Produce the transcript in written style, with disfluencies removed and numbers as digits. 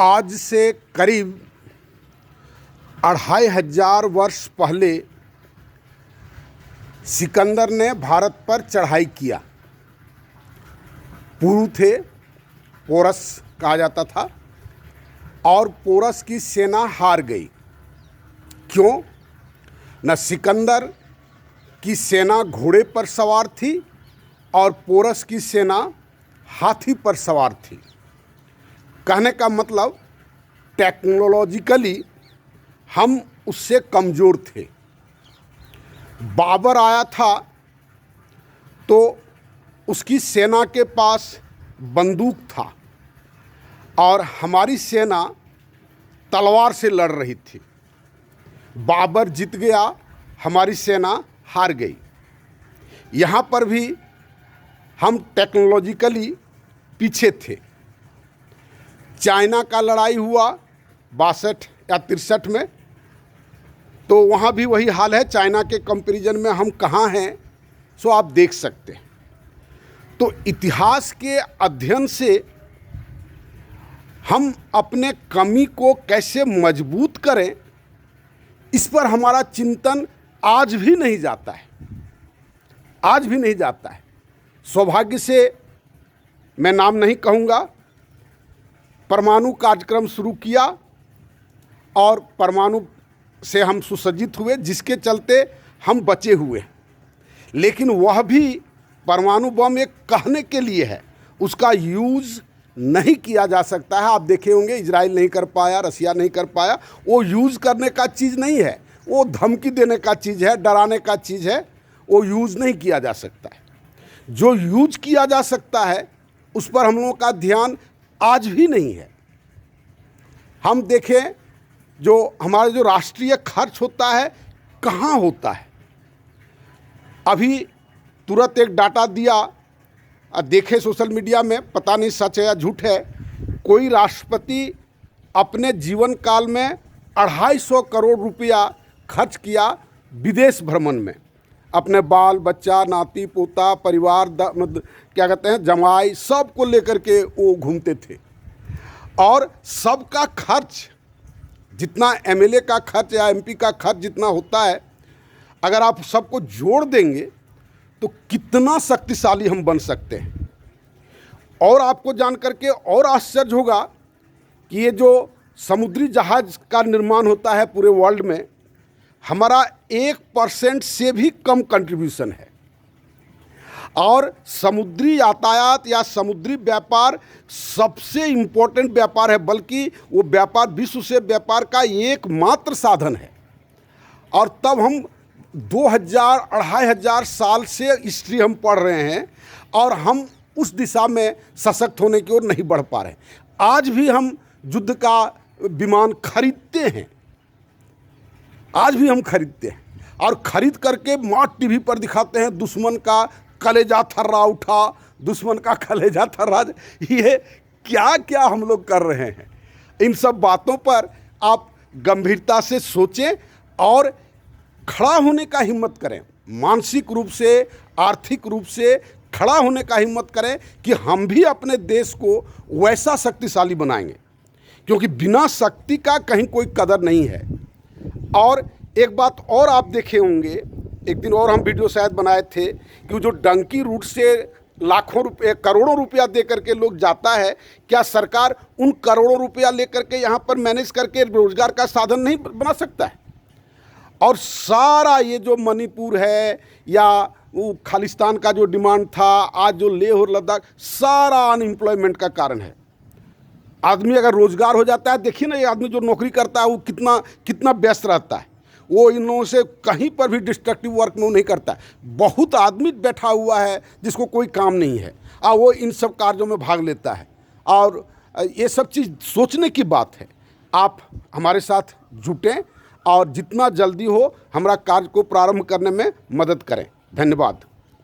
आज से करीब 2500 वर्ष पहले सिकंदर ने भारत पर चढ़ाई किया। पुरु थे, पोरस कहा जाता था, और पोरस की सेना हार गई। क्यों? न सिकंदर की सेना घोड़े पर सवार थी और पोरस की सेना हाथी पर सवार थी। कहने का मतलब टेक्नोलॉजिकली हम उससे कमज़ोर थे। बाबर आया था तो उसकी सेना के पास बंदूक था और हमारी सेना तलवार से लड़ रही थी। बाबर जीत गया, हमारी सेना हार गई। यहाँ पर भी हम टेक्नोलॉजिकली पीछे थे। चाइना का लड़ाई हुआ 62 या 63 में, तो वहाँ भी वही हाल है। चाइना के कंपैरिजन में हम कहाँ हैं सो आप देख सकते हैं। तो इतिहास के अध्ययन से हम अपने कमी को कैसे मजबूत करें, इस पर हमारा चिंतन आज भी नहीं जाता है, आज भी नहीं जाता है। सौभाग्य से मैं नाम नहीं कहूँगा, परमाणु कार्यक्रम शुरू किया और परमाणु से हम सुसज्जित हुए, जिसके चलते हम बचे हुए। लेकिन वह भी परमाणु बम एक कहने के लिए है, उसका यूज़ नहीं किया जा सकता है। आप देखे होंगे इजराइल नहीं कर पाया, रसिया नहीं कर पाया। वो यूज़ करने का चीज़ नहीं है, वो धमकी देने का चीज़ है, डराने का चीज़ है। वो यूज़ नहीं किया जा सकता है। जो यूज किया जा सकता है उस पर हम लोगों का ध्यान आज भी नहीं है। हम देखें जो हमारा जो राष्ट्रीय खर्च होता है कहाँ होता है। अभी तुरंत एक डाटा दिया, देखे सोशल मीडिया में, पता नहीं सच है या झूठ है। कोई राष्ट्रपति अपने जीवन काल में 250 करोड़ रुपया खर्च किया विदेश भ्रमण में। अपने बाल बच्चा, नाती पोता, परिवार, क्या कहते हैं, जमाई, सब को लेकर के वो घूमते थे। और सबका खर्च जितना एमएलए का खर्च या एमपी का खर्च जितना होता है, अगर आप सबको जोड़ देंगे तो कितना शक्तिशाली हम बन सकते हैं। और आपको जान करके और आश्चर्य होगा कि ये जो समुद्री जहाज़ का निर्माण होता है पूरे वर्ल्ड में, हमारा 1% से भी कम कंट्रीब्यूशन है। और समुद्री यातायात या समुद्री व्यापार सबसे इम्पोर्टेंट व्यापार है, बल्कि वो व्यापार विश्व से व्यापार का एकमात्र साधन है। और तब हम 2000-2500 साल से हिस्ट्री हम पढ़ रहे हैं और हम उस दिशा में सशक्त होने की ओर नहीं बढ़ पा रहे। आज भी हम युद्ध का विमान खरीदते हैं, आज भी हम खरीदते हैं और खरीद करके मार्ट टीवी पर दिखाते हैं दुश्मन का कलेजा थर्रा उठा, दुश्मन का कलेजा थर्रा। ये क्या क्या हम लोग कर रहे हैं। इन सब बातों पर आप गंभीरता से सोचें और खड़ा होने का हिम्मत करें। मानसिक रूप से, आर्थिक रूप से खड़ा होने का हिम्मत करें कि हम भी अपने देश को वैसा शक्तिशाली बनाएंगे, क्योंकि बिना शक्ति का कहीं कोई कदर नहीं है। और एक बात और आप देखे होंगे, एक दिन और हम वीडियो शायद बनाए थे कि जो डंकी रूट से लाखों रुपये, करोड़ों रुपया दे करके लोग जाता है, क्या सरकार उन करोड़ों रुपया लेकर के यहाँ पर मैनेज करके रोजगार का साधन नहीं बना सकता है? और सारा ये जो मणिपुर है या वो खालिस्तान का जो डिमांड था, आज जो लेह और लद्दाख, सारा अनएम्प्लॉयमेंट का कारण है। आदमी अगर रोजगार हो जाता है, देखिए ना, ये आदमी जो नौकरी करता है वो कितना व्यस्त रहता है। वो इन लोगों से कहीं पर भी डिस्ट्रक्टिव वर्क में नहीं करता है। बहुत आदमी बैठा हुआ है जिसको कोई काम नहीं है और वो इन सब कार्यों में भाग लेता है। और ये सब चीज़ सोचने की बात है। आप हमारे साथ जुटें और जितना जल्दी हो हमारा कार्य को प्रारंभ करने में मदद करें। धन्यवाद।